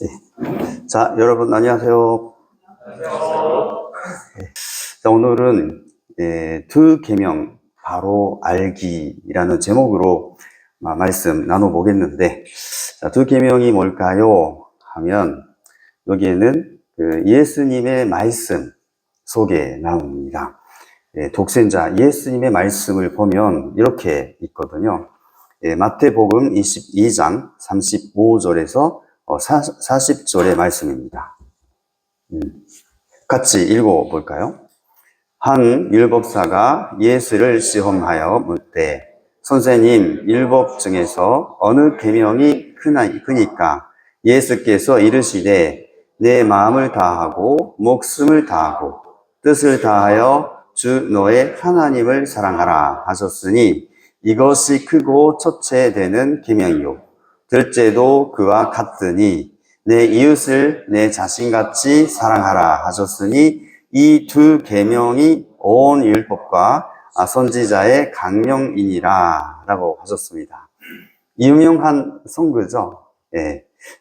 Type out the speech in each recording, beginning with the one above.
네. 자, 여러분 안녕하세요. 네. 자, 오늘은 두 계명 바로 알기라는 제목으로 말씀 나눠보겠는데, 자, 두 계명이 뭘까요? 하면 여기에는 그 예수님의 말씀 속에 나옵니다. 독생자 예수님의 말씀을 보면 이렇게 있거든요. 마태복음 22장 35절에서 40절의 말씀입니다. 같이 읽어볼까요? 한 율법사가 예수를 시험하여 묻되, 선생님, 율법 중에서 어느 계명이 크니까? 예수께서 이르시되, 내 마음을 다하고 목숨을 다하고 뜻을 다하여 주 너의 하나님을 사랑하라 하셨으니, 이것이 크고 첫째 되는 계명이요 둘째도 그와 같으니, 내 이웃을 내 자신같이 사랑하라 하셨으니, 이 두 계명이 온 율법과 선지자의 강령이니라 라고 하셨습니다. 유명한 성구죠.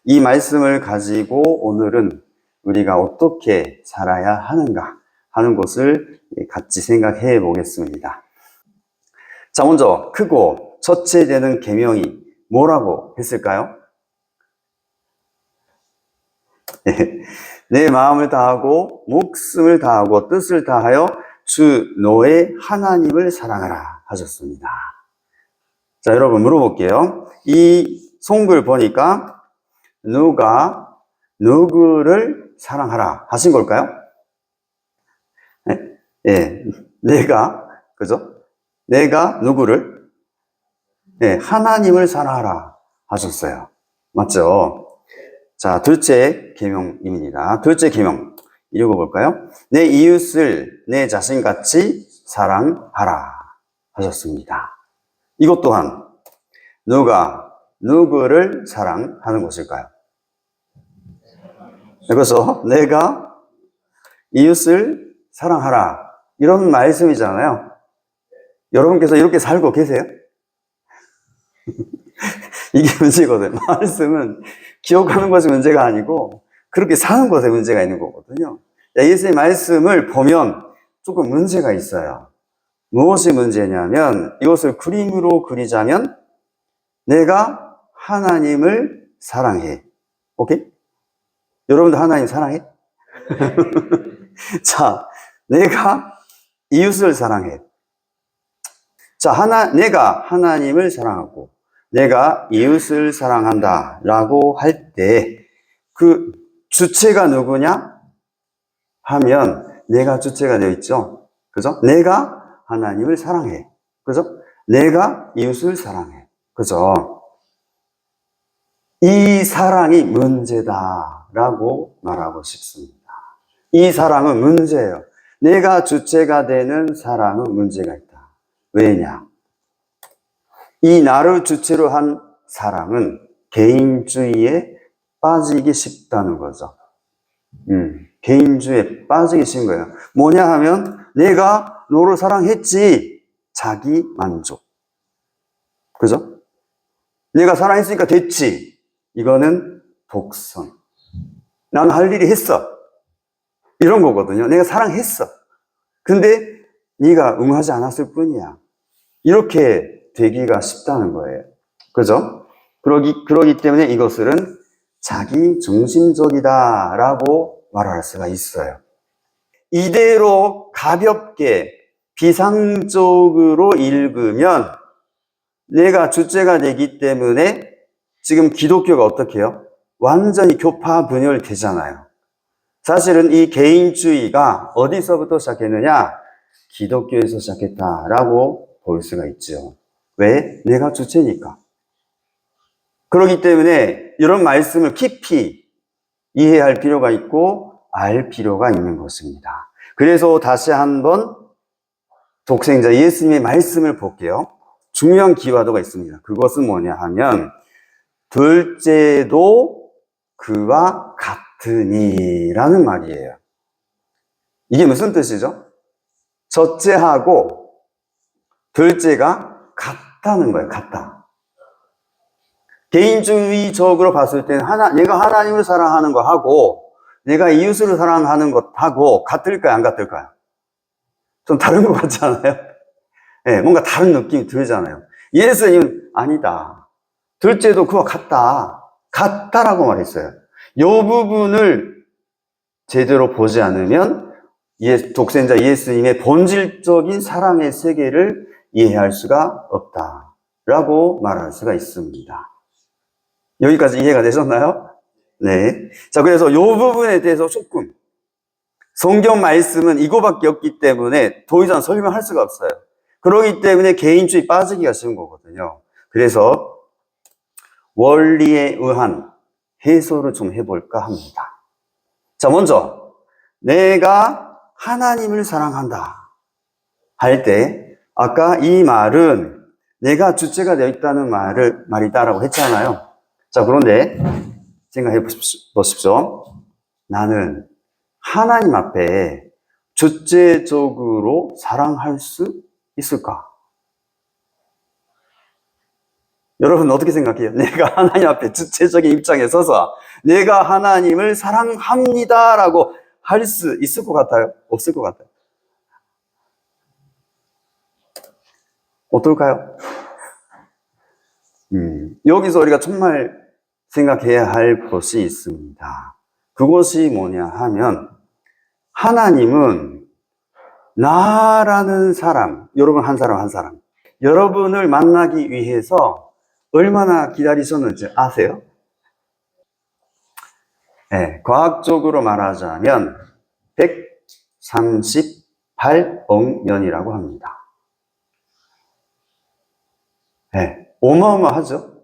이 말씀을 가지고 오늘은 우리가 어떻게 살아야 하는가 하는 것을 같이 생각해 보겠습니다. 자, 먼저 크고 첫째 되는 계명이 뭐라고 했을까요? 내 마음을 다하고 목숨을 다하고 뜻을 다하여 주 너의 하나님을 사랑하라 하셨습니다. 자, 여러분 물어볼게요. 이 송글 보니까 누가 누구를 사랑하라 하신 걸까요? 내가, 그죠? 내가 누구를? 하나님을 사랑하라 하셨어요. 맞죠? 자, 둘째 계명입니다. 둘째 계명 읽어볼까요? 내 이웃을 내 자신같이 사랑하라 하셨습니다. 이것 또한 누가 누구를 사랑하는 것일까요? 그래서 내가 이웃을 사랑하라 이런 말씀이잖아요. 여러분께서 이렇게 살고 계세요? 이게 문제거든요. 말씀은 기억하는 것이 문제가 아니고 그렇게 사는 것에 문제가 있는 거거든요. 예수의 말씀을 보면 조금 문제가 있어요. 무엇이 문제냐면 이것을 그림으로 그리자면 내가 하나님을 사랑해. 오케이? 여러분도 하나님 사랑해? 자, 내가 이웃을 사랑해. 자, 내가 하나님을 사랑하고 내가 이웃을 사랑한다 라고 할 때 그 주체가 누구냐 하면 내가 주체가 되어 있죠. 그죠? 내가 하나님을 사랑해. 그죠? 내가 이웃을 사랑해. 그죠? 이 사랑이 문제다 라고 말하고 싶습니다. 이 사랑은 문제예요. 내가 주체가 되는 사랑은 문제가 있다. 왜냐? 이 나를 주체로 한 사랑은 개인주의에 빠지기 쉽다는 거죠. 개인주의에 빠지기 쉬운 거예요. 뭐냐 하면 내가 너를 사랑했지. 자기 만족. 그죠? 내가 사랑했으니까 됐지. 이거는 독선. 나는 할 일이 했어. 이런 거거든요. 내가 사랑했어. 근데 네가 응하지 않았을 뿐이야. 이렇게 되기가 쉽다는 거예요. 그죠? 그러기 때문에 이것은 자기 중심적이다 라고 말할 수가 있어요. 이대로 가볍게 비상적으로 읽으면 내가 주체가 되기 때문에 지금 기독교가 어떻게 해요? 완전히 교파 분열되잖아요. 사실은 이 개인주의가 어디서부터 시작했느냐? 기독교에서 시작했다라고 볼 수가 있죠. 왜? 내가 주체니까. 그렇기 때문에 이런 말씀을 깊이 이해할 필요가 있고 알 필요가 있는 것입니다. 그래서 다시 한번 독생자 예수님의 말씀을 볼게요. 중요한 키워드가 있습니다. 그것은 뭐냐 하면 둘째도 그와 같으니 라는 말이에요. 이게 무슨 뜻이죠? 첫째하고 둘째가 같다는 거예요. 같다. 개인주의적으로 봤을 때는 내가 하나님을 사랑하는 거 하고 내가 이웃을 사랑하는 것하고 같을까요? 안 같을까요? 좀 다른 것 같지 않아요? 네, 뭔가 다른 느낌이 들잖아요. 예수님은 아니다. 둘째도 그와 같다. 같다라고 말했어요. 이 부분을 제대로 보지 않으면 독생자 예수님의 본질적인 사랑의 세계를 이해할 수가 없다라고 말할 수가 있습니다. 여기까지 이해가 되셨나요? 네. 자, 그래서 이 부분에 대해서 조금 성경 말씀은 이거밖에 없기 때문에 더 이상 설명할 수가 없어요. 그렇기 때문에 개인주의 빠지기가 쉬운 거거든요. 그래서 원리에 의한 해설을 좀 해볼까 합니다. 자, 먼저 내가 하나님을 사랑한다 할 때 아까 이 말은 내가 주체가 되어 있다는 말이다라고 했잖아요. 자, 그런데 생각해 보십시오. 나는 하나님 앞에 주체적으로 사랑할 수 있을까? 여러분 어떻게 생각해요? 내가 하나님 앞에 주체적인 입장에 서서 내가 하나님을 사랑합니다라고 할 수 있을 것 같아요? 없을 것 같아요? 어떨까요? 여기서 우리가 정말 생각해야 할 것이 있습니다. 그것이 뭐냐 하면 하나님은 나라는 사람, 여러분 한 사람 여러분을 만나기 위해서 얼마나 기다리셨는지 아세요? 과학적으로 말하자면 138억 년이라고 합니다. 어마어마하죠?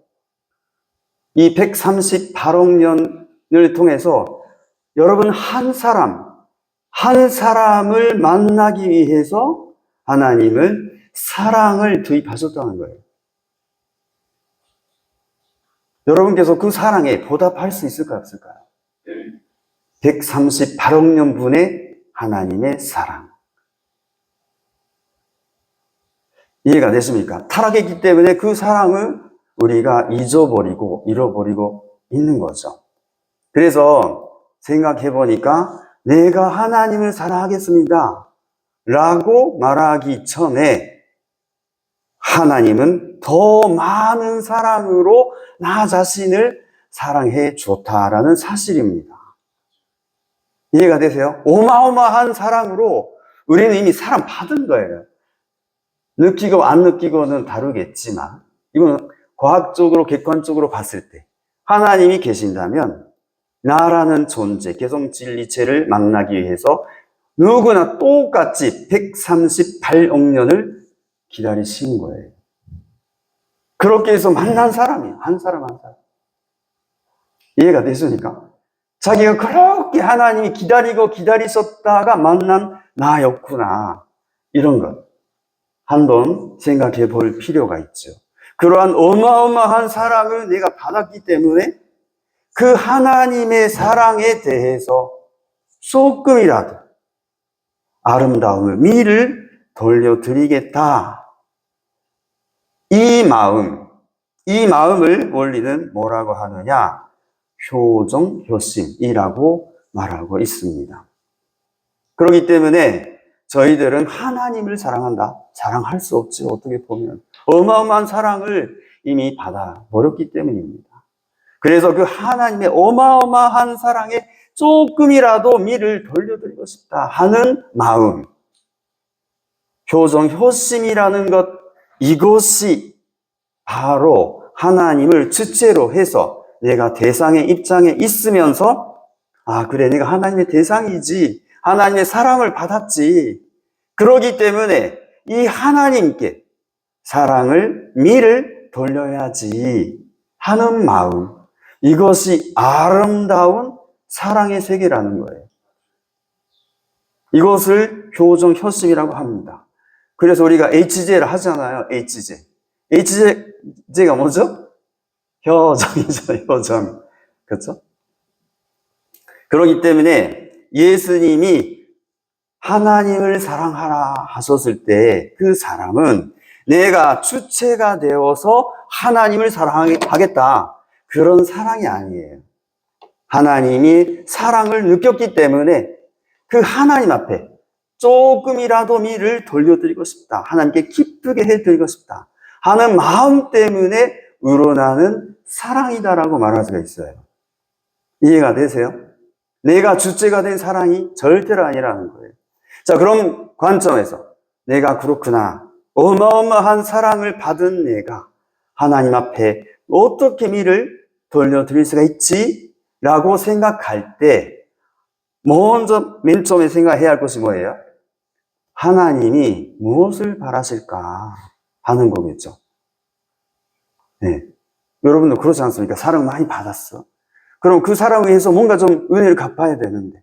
이 138억 년을 통해서 여러분 한 사람을 만나기 위해서 하나님을 사랑을 투입하셨다는 거예요. 여러분께서 그 사랑에 보답할 수 있을까요? 없을까요? 138억 년분의 하나님의 사랑. 이해가 되십니까? 타락했기 때문에 그 사랑을 우리가 잃어버리고 있는 거죠. 그래서 생각해 보니까 내가 하나님을 사랑하겠습니다 라고 말하기 전에 하나님은 더 많은 사랑으로 나 자신을 사랑해 줬다라는 사실입니다. 이해가 되세요? 어마어마한 사랑으로 우리는 이미 사랑 받은 거예요. 느끼고 안 느끼고는 다르겠지만 이건 과학적으로 객관적으로 봤을 때 하나님이 계신다면 나라는 존재, 개성진리체를 만나기 위해서 누구나 똑같이 138억 년을 기다리신 거예요. 그렇게 해서 만난 사람이에요. 한 사람. 이해가 되십니까? 자기가 그렇게 하나님이 기다리셨다가 만난 나였구나. 이런 것 한번 생각해 볼 필요가 있죠. 그러한 어마어마한 사랑을 내가 받았기 때문에 그 하나님의 사랑에 대해서 조금이라도 아름다움을, 미를 돌려드리겠다. 이 마음을 원리는 뭐라고 하느냐? 효정효심이라고 말하고 있습니다. 그렇기 때문에 저희들은 하나님을 사랑한다. 사랑할 수 없지, 어떻게 보면. 어마어마한 사랑을 이미 받아버렸기 때문입니다. 그래서 그 하나님의 어마어마한 사랑에 조금이라도 미를 돌려드리고 싶다 하는 마음. 효정효심이라는 것, 이것이 바로 하나님을 주체로 해서 내가 대상의 입장에 있으면서 그래, 내가 하나님의 대상이지. 하나님의 사랑을 받았지. 그러기 때문에 이 하나님께 사랑을, 미를 돌려야지 하는 마음. 이것이 아름다운 사랑의 세계라는 거예요. 이것을 효정효심이라고 합니다. 그래서 우리가 HJ를 하잖아요. HJ가 뭐죠? 효정이죠. 효정. 그렇죠? 그렇기 때문에 예수님이 하나님을 사랑하라 하셨을 때 그 사람은 내가 주체가 되어서 하나님을 사랑하겠다. 그런 사랑이 아니에요. 하나님이 사랑을 느꼈기 때문에 그 하나님 앞에 조금이라도 미를 돌려드리고 싶다. 하나님께 기쁘게 해드리고 싶다 하는 마음 때문에 우러나는 사랑이다라고 말할 수가 있어요. 이해가 되세요? 내가 주체가 된 사랑이 절대로 아니라는 거예요. 자, 그럼 관점에서 내가 그렇구나. 어마어마한 사랑을 받은 내가 하나님 앞에 어떻게 미를 돌려드릴 수가 있지? 라고 생각할 때 먼저 맨 처음에 생각해야 할 것이 뭐예요? 하나님이 무엇을 바라실까 하는 거겠죠. 네. 여러분도 그렇지 않습니까? 사랑 많이 받았어. 그럼 그 사랑을 위해서 뭔가 좀 은혜를 갚아야 되는데,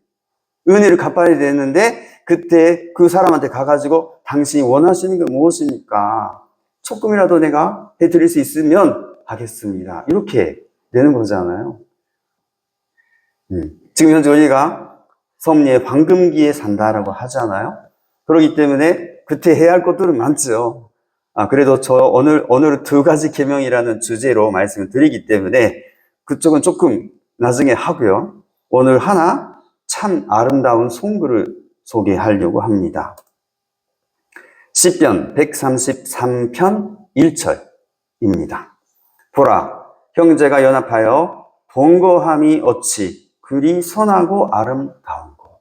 그때 그 사람한테 가가지고 당신이 원하시는 게 무엇입니까? 조금이라도 내가 해드릴 수 있으면 하겠습니다. 이렇게 되는 거잖아요. 지금 현재 우리가 섭리의 황금기에 산다라고 하잖아요. 그렇기 때문에 그때 해야 할 것들은 많죠. 그래도 오늘 두 가지 계명이라는 주제로 말씀을 드리기 때문에 그쪽은 조금 나중에 하고요. 오늘 하나 참 아름다운 송구를 소개하려고 합니다. 시편 133편 1절입니다. 보라, 형제가 연합하여 동거함이 어찌 그리 선하고 아름다운고.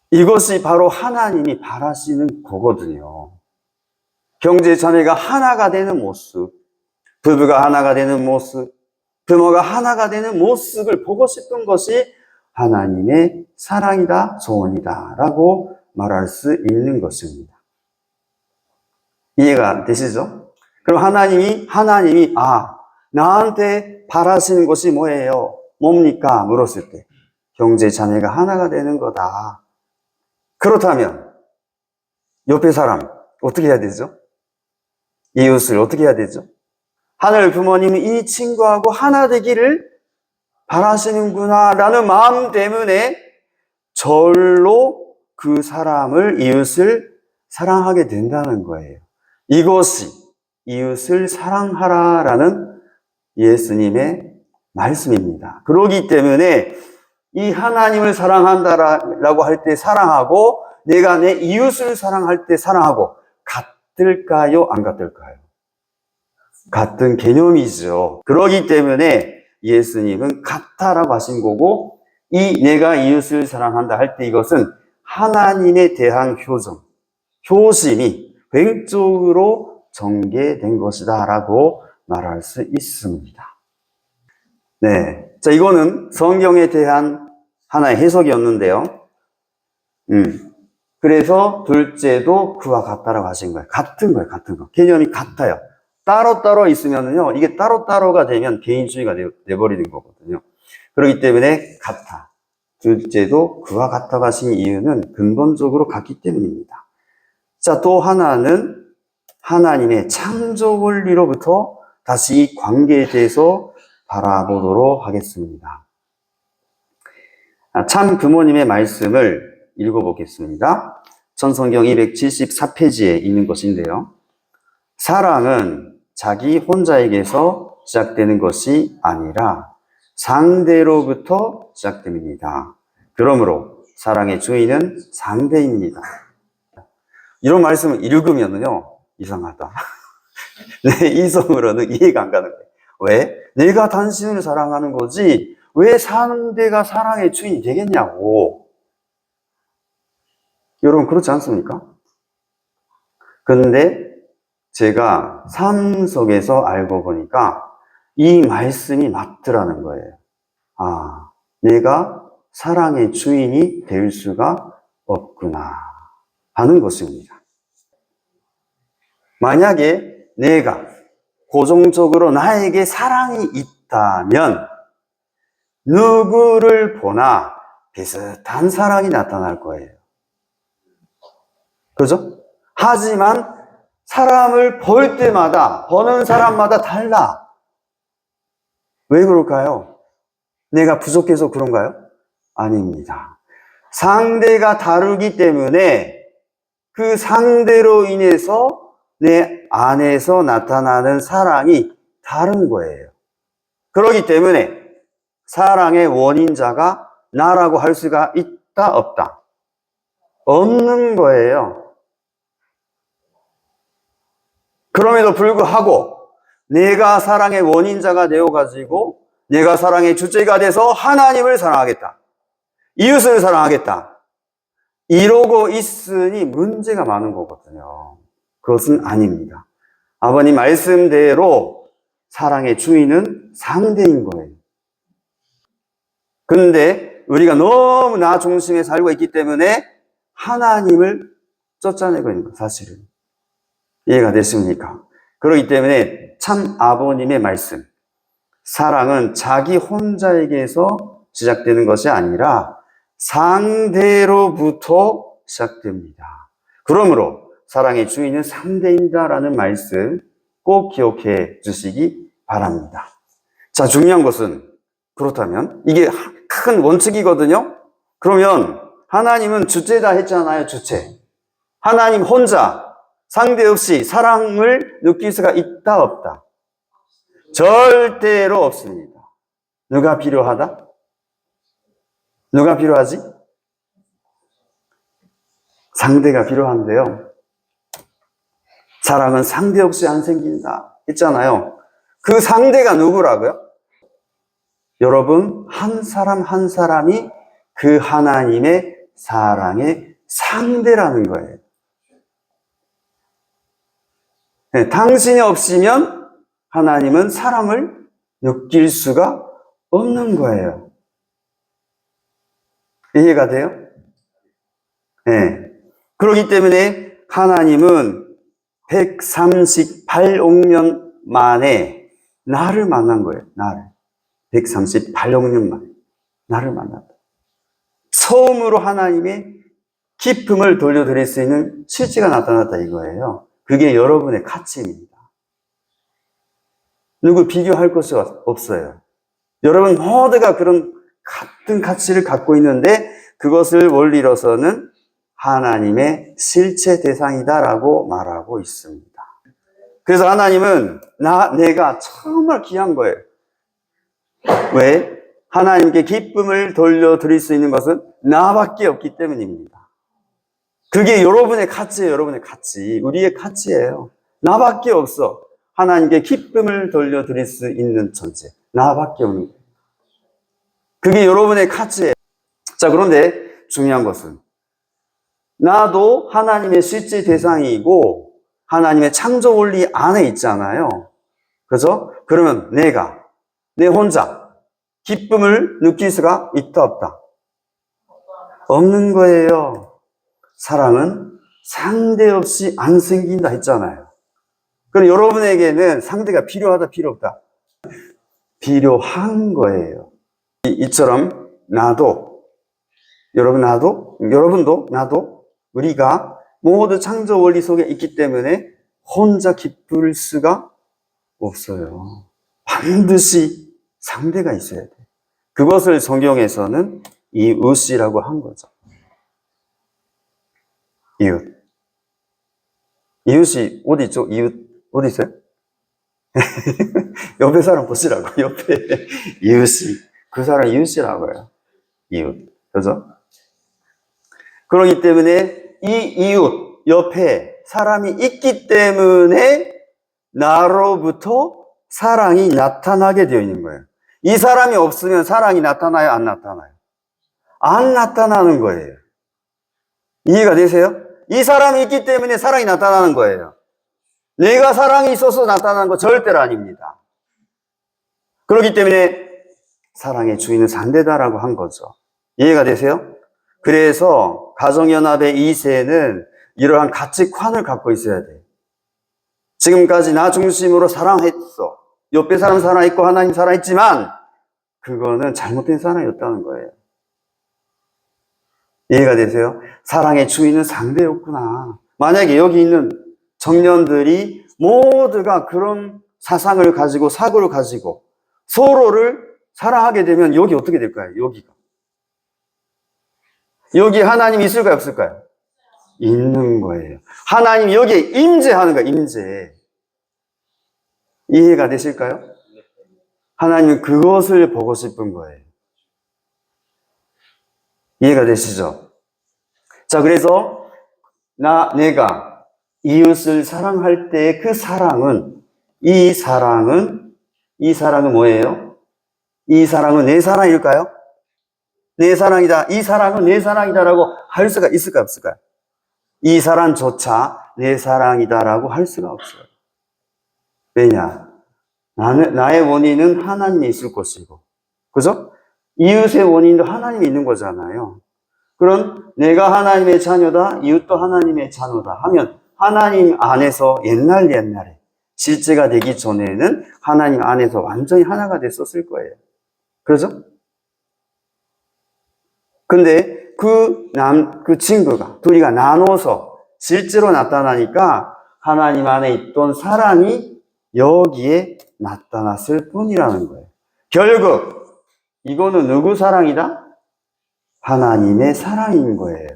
이것이 바로 하나님이 바라시는 거거든요. 형제 자매가 하나가 되는 모습, 부부가 하나가 되는 모습, 부모가 하나가 되는 모습을 보고 싶은 것이 하나님의 사랑이다, 소원이다 라고 말할 수 있는 것입니다. 이해가 되시죠? 그럼 하나님이 나한테 바라시는 것이 뭐예요? 뭡니까? 물었을 때 형제 자매가 하나가 되는 거다. 그렇다면 옆에 사람 어떻게 해야 되죠? 이웃을 어떻게 해야 되죠? 하늘 부모님은 이 친구하고 하나 되기를 바라시는구나 라는 마음 때문에 절로 그 사람을, 이웃을 사랑하게 된다는 거예요. 이것이 이웃을 사랑하라 라는 예수님의 말씀입니다. 그렇기 때문에 이 하나님을 사랑한다라고 할 때 사랑하고 내가 내 이웃을 사랑할 때 사랑하고 같을까요? 안 같을까요? 같은 개념이죠. 그렇기 때문에 예수님은 같다라고 하신 거고, 내가 이웃을 사랑한다 할 때 이것은 하나님에 대한 효심이 왼쪽으로 전개된 것이다 라고 말할 수 있습니다. 네. 자, 이거는 성경에 대한 하나의 해석이었는데요. 그래서 둘째도 그와 같다라고 하신 거예요. 같은 거예요, 같은 거. 개념이 같아요. 따로따로 있으면요, 이게 따로따로가 되면 개인주의가 돼버리는 거거든요. 그렇기 때문에 같아. 둘째도 그와 같다고 하신 이유는 근본적으로 같기 때문입니다. 자, 또 하나는 하나님의 창조 원리로부터 다시 이 관계에 대해서 바라보도록 하겠습니다. 참 부모님의 말씀을 읽어보겠습니다. 전성경 274페이지에 있는 것인데요. 사랑은 자기 혼자에게서 시작되는 것이 아니라 상대로부터 시작됩니다. 그러므로 사랑의 주인은 상대입니다. 이런 말씀을 읽으면요, 이상하다. 내 이성으로는 이해가 안 가는 거예요. 왜? 내가 당신을 사랑하는 거지 왜 상대가 사랑의 주인이 되겠냐고. 여러분 그렇지 않습니까? 그런데 제가 삶 속에서 알고 보니까 이 말씀이 맞더라는 거예요. 내가 사랑의 주인이 될 수가 없구나 하는 것입니다. 만약에 내가 고정적으로 나에게 사랑이 있다면 누구를 보나 비슷한 사랑이 나타날 거예요. 그죠? 하지만 사람을 볼 때마다, 보는 사람마다 달라. 왜 그럴까요? 내가 부족해서 그런가요? 아닙니다. 상대가 다르기 때문에 그 상대로 인해서 내 안에서 나타나는 사랑이 다른 거예요. 그렇기 때문에 사랑의 원인자가 나라고 할 수가 있다, 없다? 없는 거예요. 그럼에도 불구하고 내가 사랑의 원인자가 되어가지고 내가 사랑의 주체가 돼서 하나님을 사랑하겠다, 이웃을 사랑하겠다, 이러고 있으니 문제가 많은 거거든요. 그것은 아닙니다. 아버님 말씀대로 사랑의 주인은 상대인 거예요. 근데 우리가 너무 나 중심에 살고 있기 때문에 하나님을 쫓아내고 있는 거예요, 사실은. 이해가 되십니까? 그렇기 때문에 참 아버님의 말씀, 사랑은 자기 혼자에게서 시작되는 것이 아니라 상대로부터 시작됩니다. 그러므로 사랑의 주인은 상대인다라는 말씀 꼭 기억해 주시기 바랍니다. 자, 중요한 것은 그렇다면 이게 큰 원칙이거든요. 그러면 하나님은 주체다 했잖아요, 주체. 하나님 혼자 상대 없이 사랑을 느낄 수가 있다, 없다? 절대로 없습니다. 누가 필요하다? 누가 필요하지? 상대가 필요한데요. 사랑은 상대 없이 안 생긴다 했잖아요. 그 상대가 누구라고요? 여러분, 한 사람 한 사람이 그 하나님의 사랑의 상대라는 거예요. 네, 당신이 없으면 하나님은 사랑을 느낄 수가 없는 거예요. 이해가 돼요? 네. 그렇기 때문에 하나님은 138억 년 만에 나를 만난 거예요. 나를. 138억 년 만에 나를 만났다. 처음으로 하나님의 기쁨을 돌려드릴 수 있는 실체가 나타났다 이거예요. 그게 여러분의 가치입니다. 누구 비교할 것이 없어요. 여러분 모두가 그런 같은 가치를 갖고 있는데 그것을 원리로서는 하나님의 실체 대상이다라고 말하고 있습니다. 그래서 하나님은 내가 정말 귀한 거예요. 왜? 하나님께 기쁨을 돌려드릴 수 있는 것은 나밖에 없기 때문입니다. 그게 여러분의 가치예요, 여러분의 가치. 우리의 가치예요. 나밖에 없어. 하나님께 기쁨을 돌려드릴 수 있는 존재. 나밖에 없는 거예요. 그게 여러분의 가치예요. 자, 그런데 중요한 것은 나도 하나님의 실제 대상이고 하나님의 창조 원리 안에 있잖아요. 그죠? 그러면 내 혼자 기쁨을 느낄 수가 있다, 없다? 없는 거예요. 사랑은 상대 없이 안 생긴다 했잖아요. 그럼 여러분에게는 상대가 필요하다, 필요 없다? 필요한 거예요. 이처럼 여러분도 나도 우리가 모두 창조 원리 속에 있기 때문에 혼자 기쁠 수가 없어요. 반드시 상대가 있어야 돼. 그것을 성경에서는 이웃이라고 한 거죠. 이웃. 이웃이 어디 있죠? 이웃 어디 있어요? 옆에 사람 보시라고. 옆에 이웃이. 그 사람 이웃이라고요. 이웃. 그죠? 그렇기 때문에 이 이웃 옆에 사람이 있기 때문에 나로부터 사랑이 나타나게 되어 있는 거예요. 이 사람이 없으면 사랑이 나타나요? 안 나타나요? 안 나타나는 거예요. 이해가 되세요? 이 사람이 있기 때문에 사랑이 나타나는 거예요. 내가 사랑이 있어서 나타나는 거 절대로 아닙니다. 그렇기 때문에 사랑의 주인은 상대다라고 한 거죠. 이해가 되세요? 그래서 가정연합의 2세는 이러한 가치관을 갖고 있어야 돼요. 지금까지 나 중심으로 사랑했어. 옆에 사람 사랑했고 하나님 사랑했지만 그거는 잘못된 사랑이었다는 거예요. 이해가 되세요? 사랑의 주인은 상대였구나. 만약에 여기 있는 청년들이 모두가 그런 사상을 가지고 사고를 가지고 서로를 사랑하게 되면 여기 어떻게 될까요? 여기 하나님 있을까요? 없을까요? 있는 거예요. 하나님 여기에 임재하는 거예요. 임재. 이해가 되실까요? 하나님은 그것을 보고 싶은 거예요. 이해가 되시죠? 자, 그래서 내가 이웃을 사랑할 때 그 사랑은, 이 사랑은 뭐예요? 이 사랑은 내 사랑일까요? 내 사랑이다. 이 사랑은 내 사랑이다라고 할 수가 있을까 없을까요? 이 사랑조차 내 사랑이다라고 할 수가 없어요. 왜냐? 나의 원인은 하나님이 있을 것이고, 그죠? 이웃의 원인도 하나님이 있는 거잖아요. 그럼 내가 하나님의 자녀다, 이웃도 하나님의 자녀다 하면 하나님 안에서 옛날에 실제가 되기 전에는 하나님 안에서 완전히 하나가 됐었을 거예요. 그죠? 근데 그 친구가, 둘이가 나눠서 실제로 나타나니까 하나님 안에 있던 사랑이 여기에 나타났을 뿐이라는 거예요. 결국, 이거는 누구 사랑이다? 하나님의 사랑인 거예요.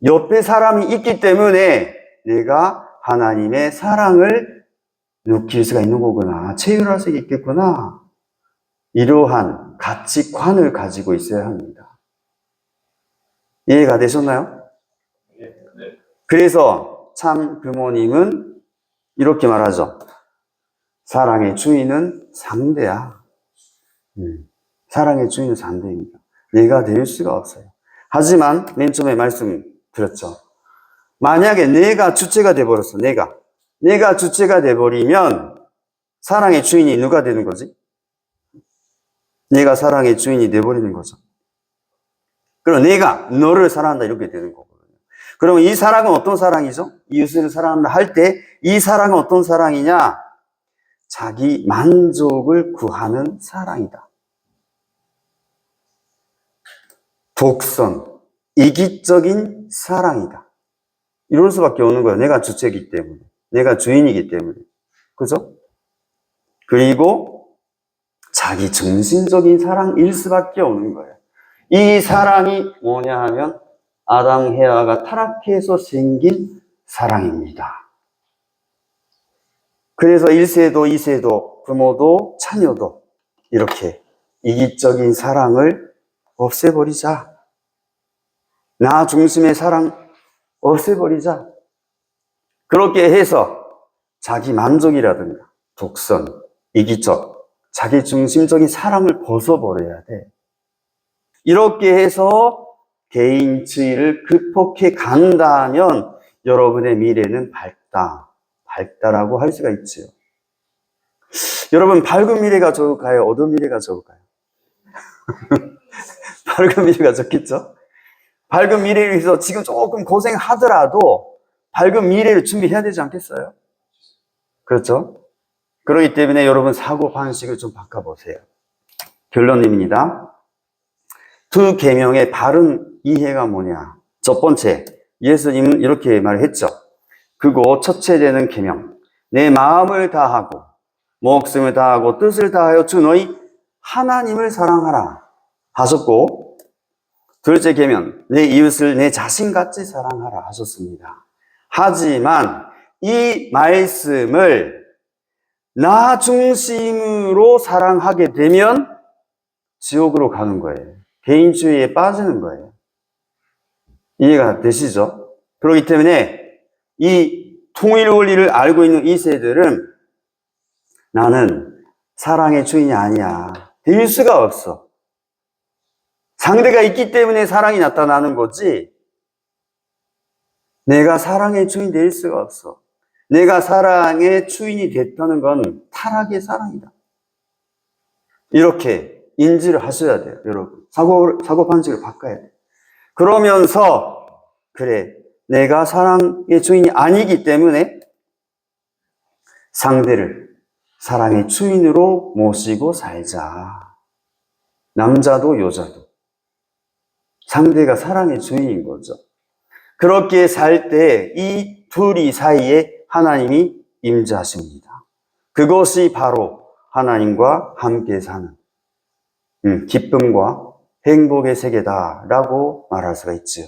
옆에 사람이 있기 때문에 내가 하나님의 사랑을 느낄 수가 있는 거구나. 체휼할 수 있겠구나. 이러한 가치관을 가지고 있어야 합니다. 이해가 되셨나요? 네. 그래서 참 부모님은 이렇게 말하죠. 사랑의 주인은 상대야. 사랑의 주인은 상대입니다. 내가 될 수가 없어요. 하지만 맨 처음에 말씀드렸죠. 만약에 내가 주체가 돼버렸어. 내가 주체가 돼버리면 사랑의 주인이 누가 되는 거지? 내가 사랑의 주인이 돼버리는 거죠. 그럼 내가 너를 사랑한다 이렇게 되는 거거든요. 그러면 이 사랑은 어떤 사랑이죠? 이웃을 사랑한다 할 때 이 사랑은 어떤 사랑이냐? 자기 만족을 구하는 사랑이다. 독선, 이기적인 사랑이다. 이럴 수밖에 없는 거예요. 내가 주체이기 때문에. 내가 주인이기 때문에. 그죠? 그리고 자기 중심적인 사랑일 수밖에 없는 거예요. 이 사랑이 뭐냐 하면 아담 헤아가 타락해서 생긴 사랑입니다. 그래서 1세도 2세도 부모도 자녀도 이렇게 이기적인 사랑을 없애버리자. 나 중심의 사랑 없애버리자. 그렇게 해서 자기 만족이라든가 독선, 이기적, 자기 중심적인 사랑을 벗어버려야 돼. 이렇게 해서 개인주의를 극복해 간다면 여러분의 미래는 밝다라고 할 수가 있죠. 여러분, 밝은 미래가 좋을까요? 어두운 미래가 좋을까요? 밝은 미래가 좋겠죠? 밝은 미래를 위해서 지금 조금 고생하더라도 밝은 미래를 준비해야 되지 않겠어요? 그렇죠? 그렇기 때문에 여러분 사고 방식을 좀 바꿔보세요. 결론입니다. 두 계명의 바른 이해가 뭐냐? 첫 번째, 예수님은 이렇게 말했죠. 그거 첫째 되는 계명. 내 마음을 다하고 목숨을 다하고 뜻을 다하여 주 너희 하나님을 사랑하라 하셨고, 둘째 계명, 내 이웃을 내 자신같이 사랑하라 하셨습니다. 하지만 이 말씀을 나 중심으로 사랑하게 되면 지옥으로 가는 거예요. 개인주의에 빠지는 거예요. 이해가 되시죠? 그렇기 때문에 이 통일 원리를 알고 있는 이 세들은 나는 사랑의 주인이 아니야. 될 수가 없어. 상대가 있기 때문에 사랑이 나타나는 거지. 내가 사랑의 주인이 될 수가 없어. 내가 사랑의 주인이 됐다는 건 타락의 사랑이다. 이렇게 인지를 하셔야 돼요, 여러분. 사고 방식을 바꿔야 돼요. 그러면서, 그래, 내가 사랑의 주인이 아니기 때문에 상대를 사랑의 주인으로 모시고 살자. 남자도 여자도. 상대가 사랑의 주인인 거죠. 그렇게 살 때 이 둘이 사이에 하나님이 임재하십니다. 그것이 바로 하나님과 함께 사는 기쁨과 행복의 세계다라고 말할 수가 있지요.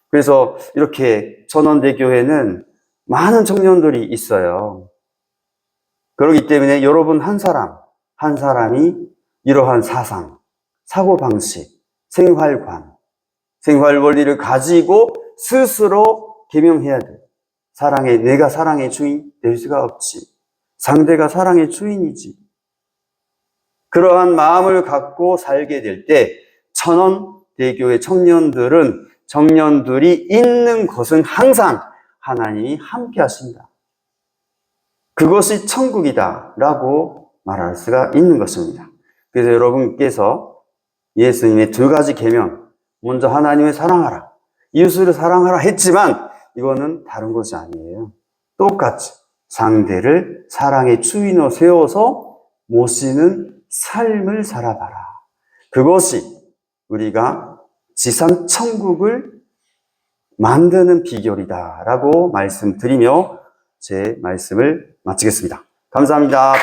그래서 이렇게 천원대교회는 많은 청년들이 있어요. 그렇기 때문에 여러분 한 사람, 한 사람이 이러한 사상, 사고방식, 생활관, 생활 원리를 가지고 스스로 개명해야 돼. 내가 사랑의 주인 될 수가 없지. 상대가 사랑의 주인이지. 그러한 마음을 갖고 살게 될 때 천원대교의 청년들이 있는 곳은 항상 하나님이 함께 하신다. 그것이 천국이다 라고 말할 수가 있는 것입니다. 그래서 여러분께서 예수님의 두 가지 계명, 먼저 하나님을 사랑하라, 이웃을 사랑하라 했지만 이거는 다른 것이 아니에요. 똑같이 상대를 사랑의 주인으로 세워서 모시는 삶을 살아봐라. 그것이 우리가 지상 천국을 만드는 비결이다 라고 말씀드리며 제 말씀을 마치겠습니다. 감사합니다.